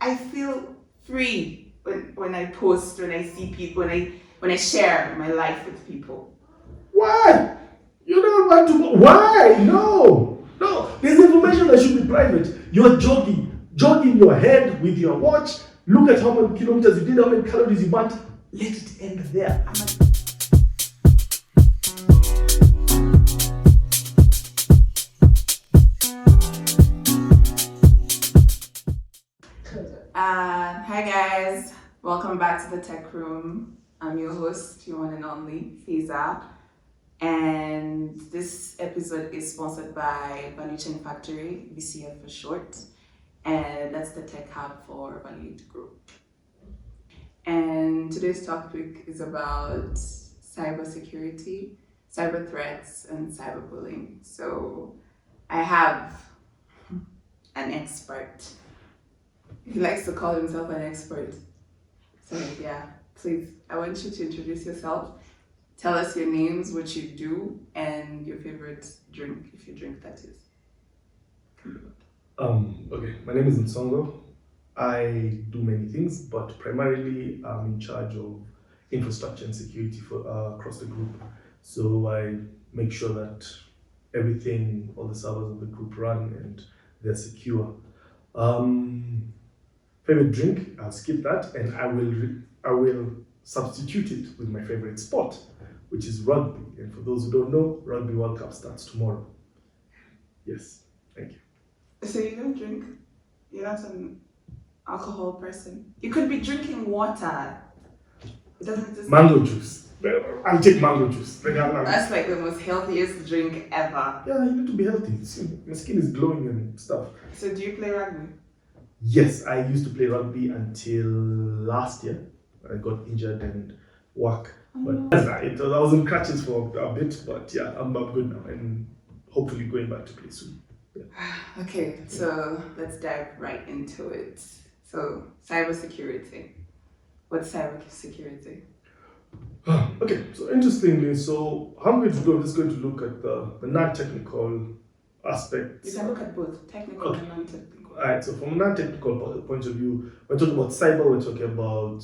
I feel free when I post, when I see people, when I share my life with people. Why? You don't want to. Why? No. No. There's information that should be private. You're jogging your head with your watch. Look at how many kilometers you did, how many calories you burnt. Let it end there. Hi guys, welcome back to the Tech Room. I'm your host, your one and only Feza, and this episode is sponsored by Value Chain Factory, VCF for short, and that's the tech hub for Value Group. And today's topic is about cybersecurity, cyber threats, and cyberbullying. So I have an expert. He likes to call himself an expert. So yeah, please, I want you to introduce yourself. Tell us your names, what you do, and your favorite drink, if you drink, that is. Okay, my name is Onsongo. I do many things, but primarily I'm in charge of infrastructure and security for across the group. So I make sure that everything, all the servers of the group run and they're secure. Favorite drink, I'll skip that, and I will substitute it with my favorite sport, which is rugby. And for those who don't know, Rugby World Cup starts tomorrow. Yes, thank you. So you don't drink? You're not an alcohol person? You could be drinking water. It doesn't just... Mango juice. I'll take mango juice. That's like the most healthiest drink ever. Yeah, you need to be healthy. See, my skin is glowing and stuff. So do you play rugby? Yes, I used to play rugby until last year. I got injured and work. But I was in crutches for a bit, but yeah, I'm good now and hopefully going back to play soon. Yeah. Okay, so let's dive right into it. So, cybersecurity. What's cybersecurity? Okay, so interestingly, I'm just going to look at the non-technical aspects. You can look at both technical and non-technical. Alright, so from a non-technical point of view, we're talking about cyber, we're talking about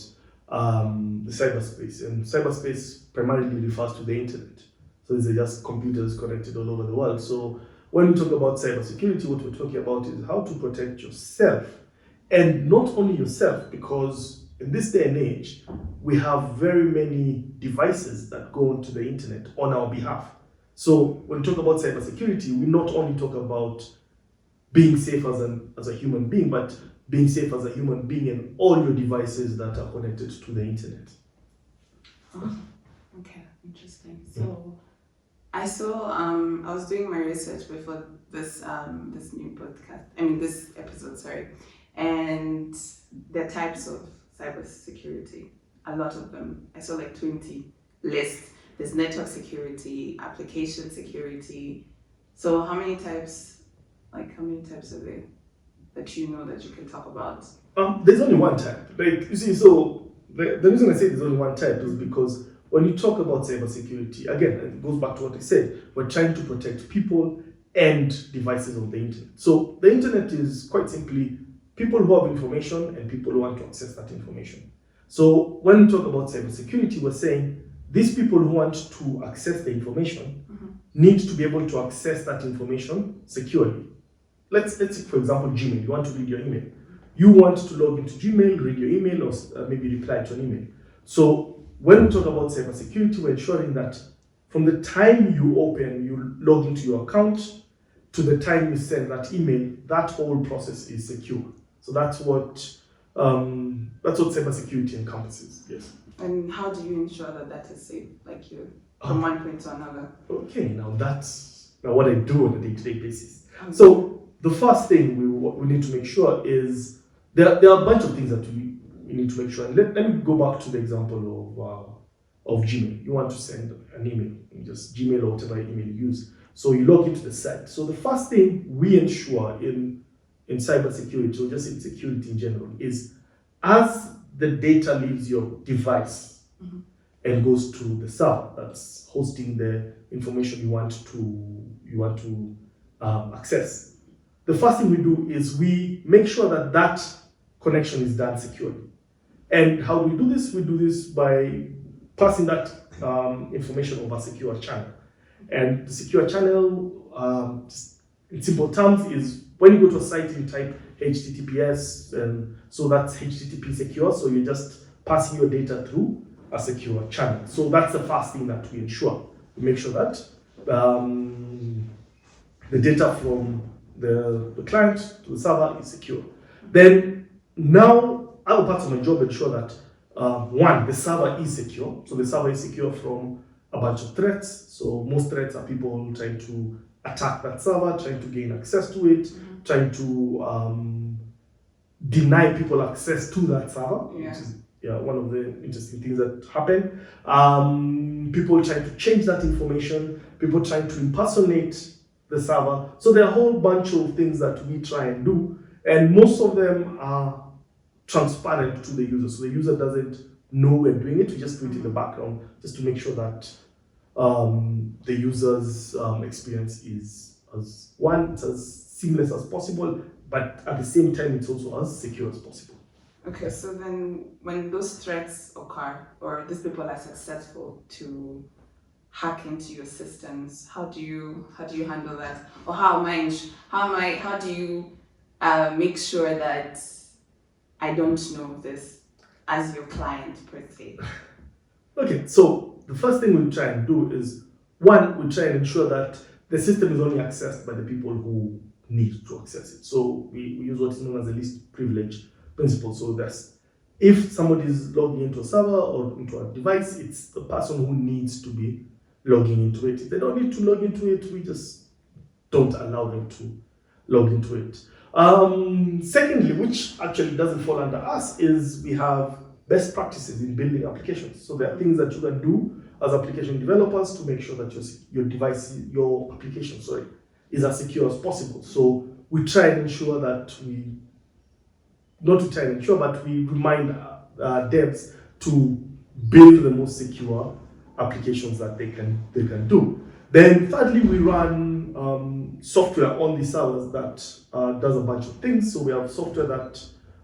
the cyberspace. And cyberspace primarily refers to the internet. So these are just computers connected all over the world. So when we talk about cybersecurity, what we're talking about is how to protect yourself. And not only yourself, because in this day and age, we have very many devices that go onto the internet on our behalf. So when we talk about cybersecurity, we not only talk about being safe as a human being, but being safe as a human being in all your devices that are connected to the internet. Oh, okay, interesting. So I saw I was doing my research before this new podcast. This episode, sorry. And the types of cybersecurity, a lot of them. I saw like 20 lists. There's network security, application security. So how many types are there that you know that you can talk about? There's only one type. Like you see, so the reason I say there's only one type is because when you talk about cybersecurity, again, it goes back to what I said. We're trying to protect people and devices on the internet. So the internet is quite simply people who have information and people who want to access that information. So when we talk about cybersecurity, we're saying these people who want to access the information need to be able to access that information securely. Let's take, for example, Gmail. You want to read your email. You want to log into Gmail, read your email, or maybe reply to an email. So when we talk about cybersecurity, we're ensuring that from the time you log into your account to the time you send that email, that whole process is secure. So that's what cybersecurity encompasses. Yes. And how do you ensure that is safe, from one point to another? Okay, now that's what I do on a day-to-day basis. Okay. So the first thing we need to make sure is there are a bunch of things that we need to make sure. And let me go back to the example of Gmail. You want to send an email, just Gmail or whatever email you use. So you log into the site. So the first thing we ensure in cybersecurity, or just in security in general, is as the data leaves your device and goes to the server that's hosting the information you want to access. The first thing we do is we make sure that connection is done securely. And how do we do this? We do this by passing that information over a secure channel. And the secure channel, just in simple terms, is when you go to a site, you type HTTPS, and so that's HTTP secure. So you're just passing your data through a secure channel. So that's the first thing that we ensure. We make sure that the data from the client to the server is secure. Then now other parts of my job ensure that one, the server is secure. So the server is secure from a bunch of threats. So most threats are people trying to attack that server, trying to gain access to it, trying to deny people access to that server, which is one of the interesting things that happen. People trying to change that information, people trying to impersonate the server. So there are a whole bunch of things that we try and do, and most of them are transparent to the user. So the user doesn't know we're doing it, we just do it in the background just to make sure that the user's experience is as seamless as possible, but at the same time it's also as secure as possible. Okay, so then when those threats occur or these people are successful to hack into your systems, how do you handle that? Or how do you make sure that I don't know this as your client per se? Okay, so the first thing we try and do is, one, we try and ensure that the system is only accessed by the people who need to access it. So we use what is known as the least privilege principle. So that's if somebody is logging into a server or into a device, it's the person who needs to be logging into it. If they don't need to log into it, we just don't allow them to log into it. Secondly, which actually doesn't fall under us, is we have best practices in building applications. So there are things that you can do as application developers to make sure that your device, your application, is as secure as possible. So we try and ensure that we remind devs to build the most secure applications that they can do. Then thirdly, we run software on the servers that does a bunch of things. So we have software that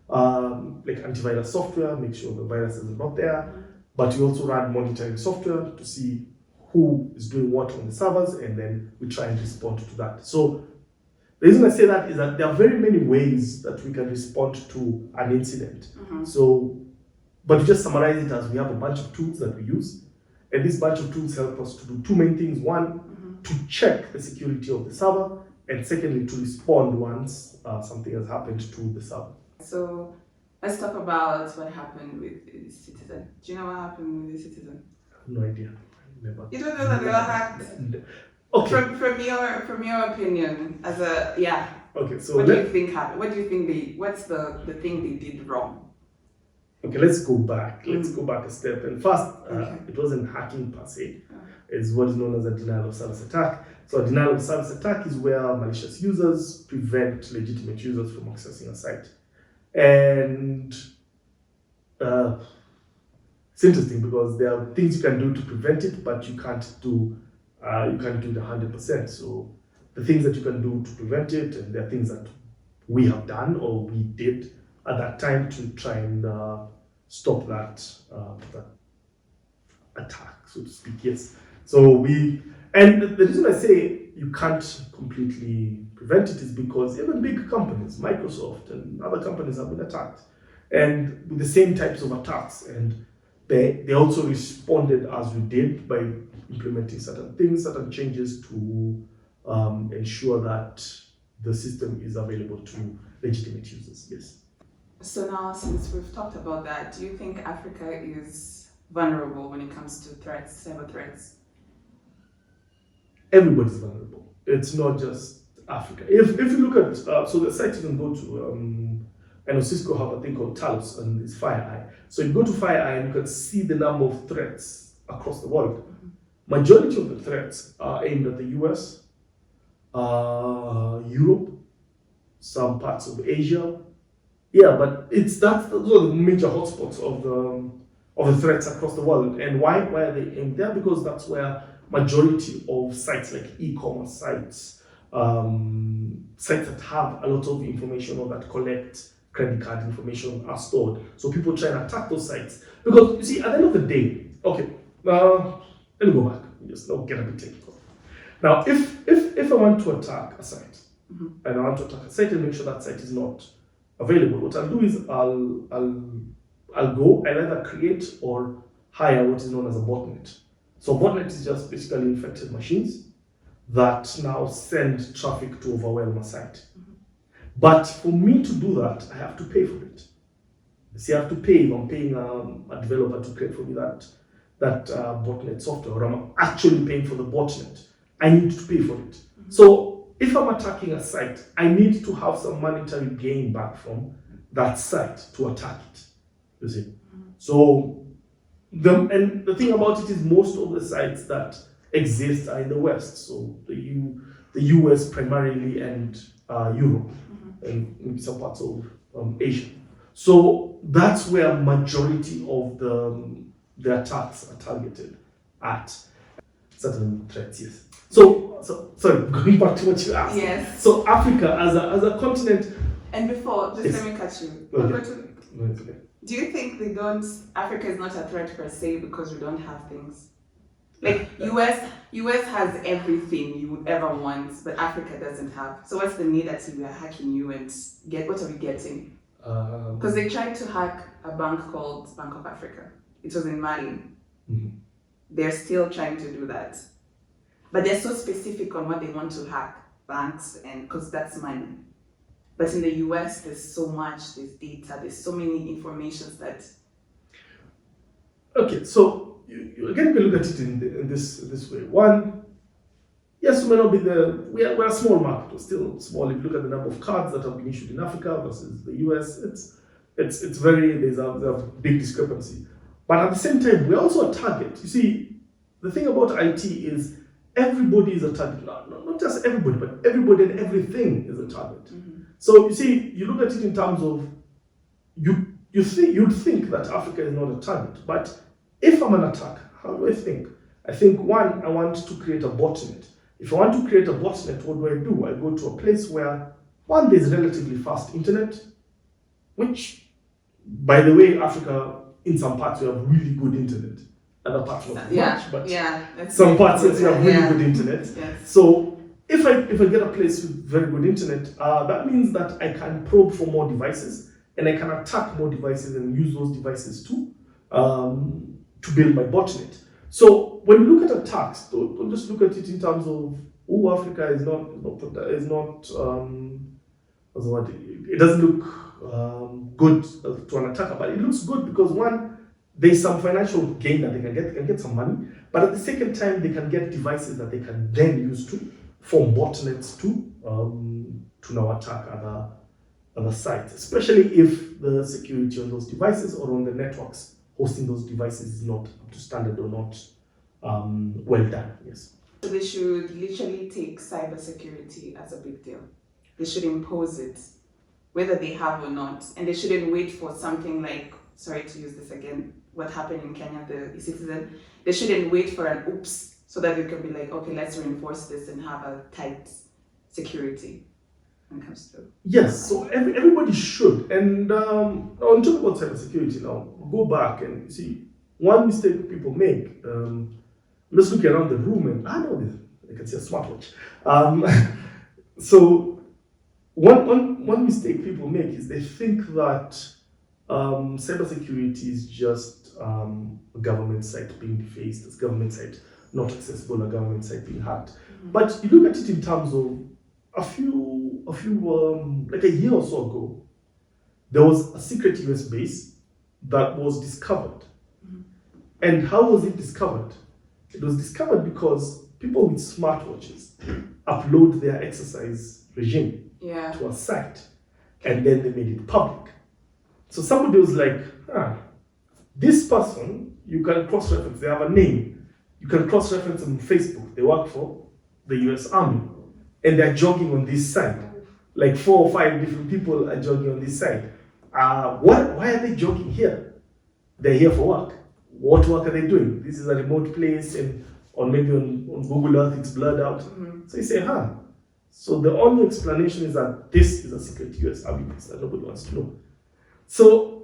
like antivirus software, make sure the viruses are not there. But we also run monitoring software to see who is doing what on the servers, and then we try and respond to that. So the reason I say that is that there are very many ways that we can respond to an incident. So, but to just summarize it as, we have a bunch of tools that we use, and this bunch of tools help us to do two main things. One, to check the security of the server, and secondly, to respond once something has happened to the server. So let's talk about what happened with the Citizen. Do you know what happened with the Citizen? I have no idea. Never. You don't know that they were hacked? Okay. From your opinion, as a Okay, so what do you think happened? What do you think what's the thing they did wrong? Okay, let's go back. Let's go back a step. And first, it wasn't hacking per se. It's what is known as a denial of service attack. So a denial of service attack is where malicious users prevent legitimate users from accessing a site. And it's interesting because there are things you can do to prevent it, but you can't do it 100%. So the things that you can do to prevent it, and there are things that we have done or we did at that time to try and stop that attack, so to speak. Yes. So and the reason I say you can't completely prevent it is because even big companies, Microsoft and other companies, have been attacked, and with the same types of attacks, and they also responded as we did by implementing certain changes to ensure that the system is available to legitimate users. Yes. So now, since we've talked about that, do you think Africa is vulnerable when it comes to threats, cyber threats? Everybody's vulnerable. It's not just Africa. If you look at, so the site you can go to, I know Cisco have a thing called Talos, and it's FireEye. So you go to FireEye and you can see the number of threats across the world. Majority of the threats are aimed at the US, Europe, some parts of Asia. Yeah, but those are the major hotspots of the threats across the world. And why are they aimed there? Because that's where majority of sites like e-commerce sites, sites that have a lot of information or that collect credit card information are stored. So people try and attack those sites. Because you see, at the end of the day, okay, let me go back. Just not get a bit technical. Now, if I want to attack a site, and I want to attack a site and make sure that site is not available, what I'll do is I'll go and either create or hire what is known as a botnet. So a botnet is just basically infected machines that now send traffic to overwhelm a site. But for me to do that, I have to pay for it. See, I have to pay. If I'm paying a developer to create for me that botnet software, or I'm actually paying for the botnet, I need to pay for it. So if I'm attacking a site, I need to have some monetary gain back from that site to attack it. You see? So the thing about it is most of the sites that exist are in the West. So the US primarily, and Europe, and maybe some parts of Asia. So that's where majority of the attacks are targeted at. Certain threats, yes. So sorry, going back to what you asked. Yes. So Africa as a continent. And before, just Yes. let me catch you. Okay. No, it's okay. Do you think Africa is not a threat per se because we don't have things? Like US has everything you would ever want, but Africa doesn't have. So what's the need that we are hacking you and what are we getting? Because they tried to hack a bank called Bank of Africa. It was in Mali. They're still trying to do that. But they're so specific on what they want to hack, banks, and because that's money. But in the US, there's so much, there's data, there's so many informations that... Okay, so you again can look at it in this way. One, yes, we may not be we're a small market, we're still small. If you look at the number of cards that have been issued in Africa versus the US, it's very, there's a big discrepancy. But at the same time, we're also a target. You see, the thing about IT is everybody is a target. Not just everybody, but everybody and everything is a target. So you see, you look at it in terms of you'd think that Africa is not a target. But if I'm an attacker, how do I think? I think one, I want to create a botnet. If I want to create a botnet, what do? I go to a place where one, there's relatively fast internet, which, by the way, Africa, in some parts, we have really good internet. Other parts not much, but some parts we have really good internet. Yes. So if I get a place with very good internet, that means that I can probe for more devices and I can attack more devices and use those devices to build my botnet. So when you look at attacks, don't just look at it in terms of Africa is not what's the word? It doesn't look good to an attacker, but it looks good because one, there's some financial gain that they can get. They can get some money, but at the second time, they can get devices that they can then use to form botnets to now attack other sites, especially if the security on those devices or on the networks hosting those devices is not up to standard or not well done. Yes. So they should literally take cybersecurity as a big deal. They should impose it, whether they have or not, and they shouldn't wait for something like, sorry to use this again, what happened in Kenya, the citizen. They shouldn't wait for an oops so that they can be like, okay, let's reinforce this and have a tight security when it comes to... Yes, so everybody should. And on talk about cybersecurity now, go back and see one mistake people make. Let's look around the room and I know this. I can see a smartwatch. So one mistake people make is they think that cybersecurity is just a government site being defaced, a government site not accessible, a government site being hacked. But you look at it in terms of a few like a year or so ago, there was a secret US base that was discovered. And how was it discovered? It was discovered because people with smartwatches upload their exercise regime to a site, and then they made it public. So somebody was like, this person, you can cross-reference, they have a name. You can cross-reference them on Facebook. They work for the US Army. And they're jogging on this site. Like 4 or 5 different people are jogging on this site. Why are they jogging here? They're here for work. What work are they doing? This is a remote place, and maybe on Google Earth it's blurred out. So you say, So the only explanation is that this is a secret US Army base that nobody wants to know. So,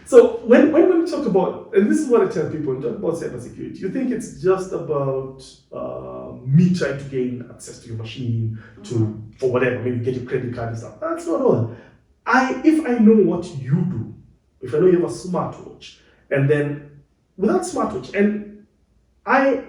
so when we talk about, and this is what I tell people, when you talk about cybersecurity, you think it's just about me trying to gain access to your machine for whatever, maybe get your credit card and stuff. That's not all. If I know what you do, if I know you have a smartwatch, and then without smartwatch, and I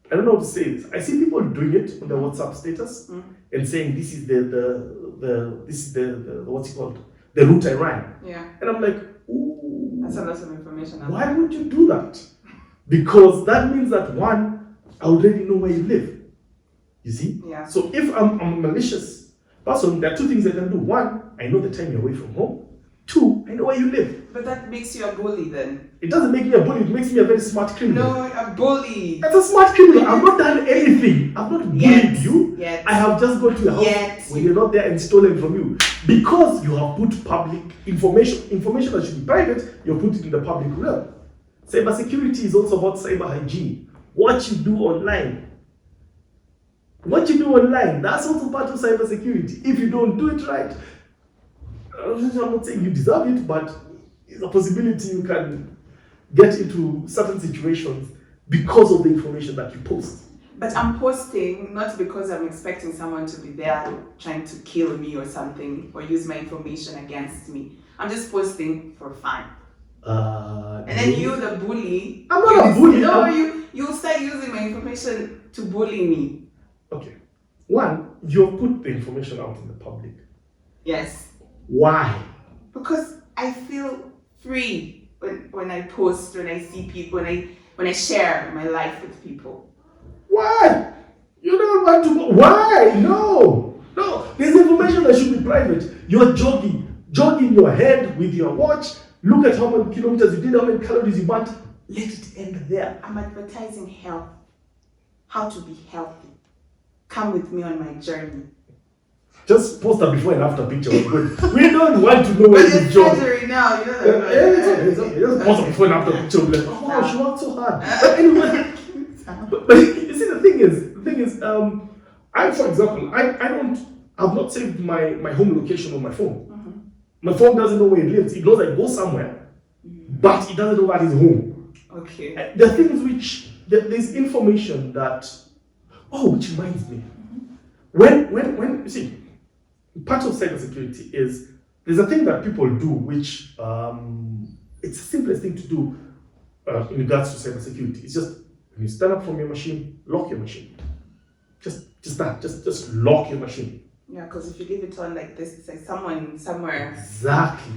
don't know how to say this. I see people doing it on their WhatsApp status and saying this is the what's it called? The route I ran. Yeah. And I'm like, ooh. That's a lot of information. Why would you do that? Because that means that one, I already know where you live. You see? Yeah. So if I'm a malicious person, there are two things I can do. One, I know the time you're away from home. Two, I know where you live. But that makes you a bully then. It doesn't make me a bully, it makes me a very smart criminal. No, a bully. That's a smart criminal. I've not done anything. I've not bullied you. Yet. I have just gone to your house when you're not there and stolen from you. Because you have put public information that should be private, you're putting it in the public realm. Cybersecurity is also about cyber hygiene. What you do online. What you do online, that's also part of cybersecurity. If you don't do it right, I'm not saying you deserve it, but it's a possibility you can get into certain situations because of the information that you post. But I'm posting not because I'm expecting someone to be there trying to kill me or something or use my information against me. I'm just posting for fun. And then you, the bully. I'm not a bully. No, you start using my information to bully me. Okay. One, you've put the information out in the public. Yes. Why? Because I feel free when I post, when I see people, when I share my life with people. Why? You don't want to go. Why? No. There's information that should be private. You're jogging your head with your watch. Look at how many kilometers you did, how many calories you burnt. Let it end there. I'm advertising health. How to be healthy. Come with me on my journey. Just post a before and after picture. We don't want to know where you jog. Now, It's okay. Just post a before and after picture. Like, oh wow, she worked so hard. But anyway, but you see, the thing is, I, for example, I've not saved my home location on my phone. My phone doesn't know where it lives. It knows I go somewhere, but it doesn't know what is home. Okay. There are things which there's information that, which reminds me, when you see, part of cybersecurity is there's a thing that people do which it's the simplest thing to do in regards to cybersecurity. It's just when you stand up from your machine, lock your machine. Just that. Just lock your machine. Yeah, because if you leave it on like this, it's like someone somewhere. Exactly.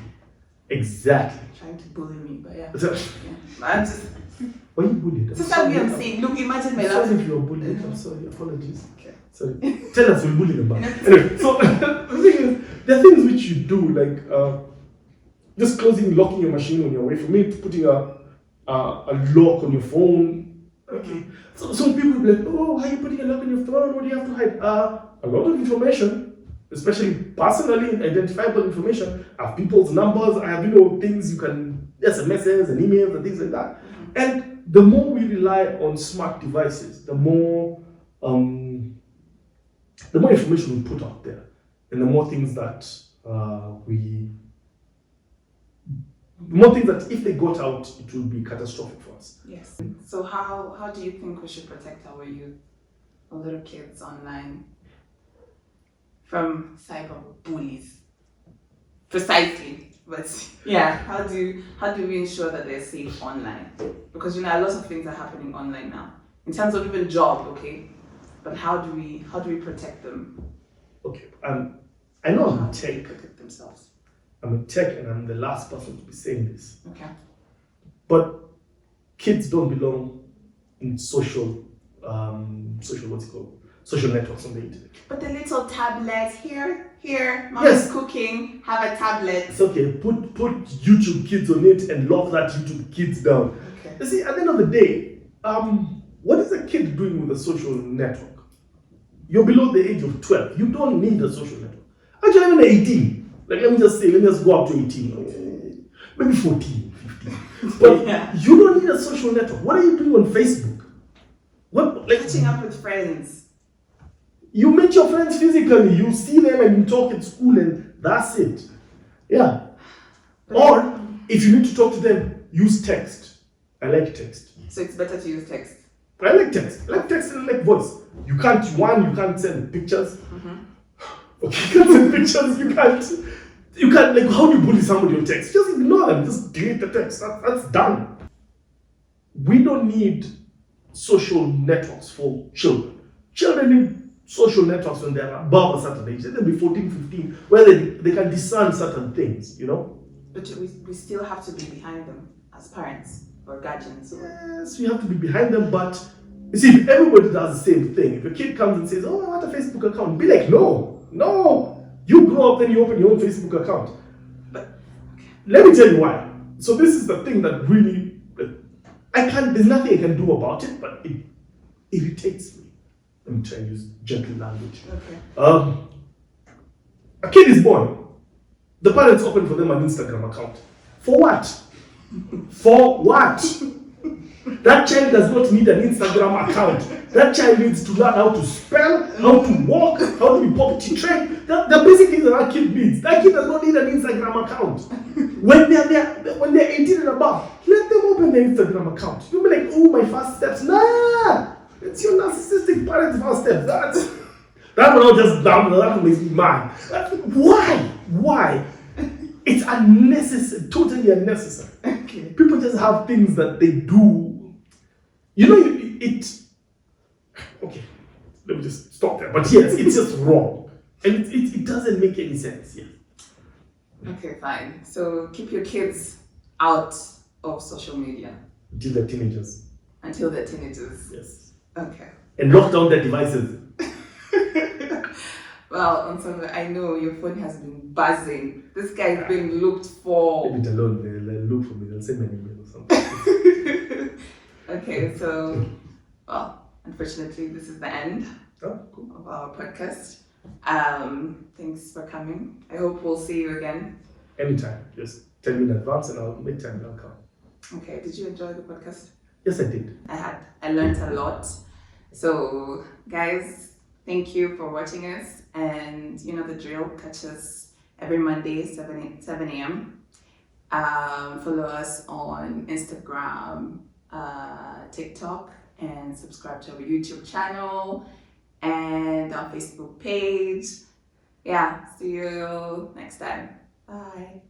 Trying to bully me, but yeah. I'm just. Why are you bullied? That's what I'm saying. Look, imagine my life. Sorry if you're bullied. I'm sorry. Apologies. Okay. Sorry. Tell us we'll bully them back. Anyway, so the thing is, there are things which you do, like just locking your machine when you're away from it, putting a lock on your phone. Okay. So some people will be like, oh, why are you putting a lock on your phone? What do you have to hide? A lot of information, especially personally identifiable information. I have people's numbers. I have things you can SMSs and emails and things like that. And the more we rely on smart devices, the more information we put out there, and the more things that if they got out, it will be catastrophic for us. Yes. So how do you think we should protect our youth, our little kids online, from cyber bullies? Precisely. But yeah, how do we ensure that they're safe online? Because a lot of things are happening online now. In terms of even job, okay? But how do we protect them? Okay. I know I'm a tech. Protect themselves. I'm a tech and I'm the last person to be saying this. Okay. But kids don't belong in social networks on the internet. But the little tablets here, Mama's cooking, have a tablet. It's okay. Put YouTube Kids on it and lock that YouTube Kids down. Okay. You see, at the end of the day, what is a kid doing with a social network? You're below the age of 12. You don't need a social network. Actually, even 18. Like, let me just go up to 18. Maybe 14, 15. But you don't need a social network. What are you doing on Facebook? Catching up with friends. You meet your friends physically, you see them and you talk at school, and that's it. Yeah. Or if you need to talk to them, use text. I like text. So it's better to use text. I like text. I like text and I like voice. You can't send pictures. Okay, you can't send pictures. You can't, like, how do you bully somebody on text? Just ignore them. Just delete the text. That's done. We don't need social networks for children. Children need social networks when they're above a certain age. They'll be 14, 15, where they can discern certain things, you know? But we still have to be behind them as parents or guardians. Yes, we have to be behind them, but you see, if everybody does the same thing, if a kid comes and says, oh, I want a Facebook account, be like, no. You grow up, then you open your own Facebook account. But let me tell you why. So this is the thing that really, there's nothing I can do about it, but it irritates me. Let me try and use gentle language. Okay. A kid is born. The parents open for them an Instagram account. For what? For what? That child does not need an Instagram account. That child needs to learn how to spell, how to walk, how to be potty trained. The basic things that kid needs. That kid does not need an Instagram account. When they're 18 and above, let them open their Instagram account. You'll be like, oh, my first steps. Nah! It's your narcissistic parents' first steps. That will not just down. That makes me mad. Why? It's unnecessary, totally unnecessary. Okay. People just have things that they do. You know, okay, let me just stop there. But yes, it's just wrong. And it doesn't make any sense. Yeah. Okay, fine. So keep your kids out of social media. Until they're teenagers. Yes. Okay. And lock down their devices. Well, Onsongo, I know your phone has been buzzing. This guy is being looked for. Leave it alone. They'll look for me. They'll send me an email or something. Okay, so, well, unfortunately, this is the end Cool. of our podcast. Thanks for coming. I hope we'll see you again. Anytime. Just tell me in advance and I'll make time and I'll come. Okay, did you enjoy the podcast? Yes, I did. I learned a lot. So, guys, thank you for watching us. And you know the drill. Catch us every Monday, 7 a.m. Follow us on Instagram, TikTok, and subscribe to our YouTube channel and our Facebook page. Yeah, see you next time. Bye.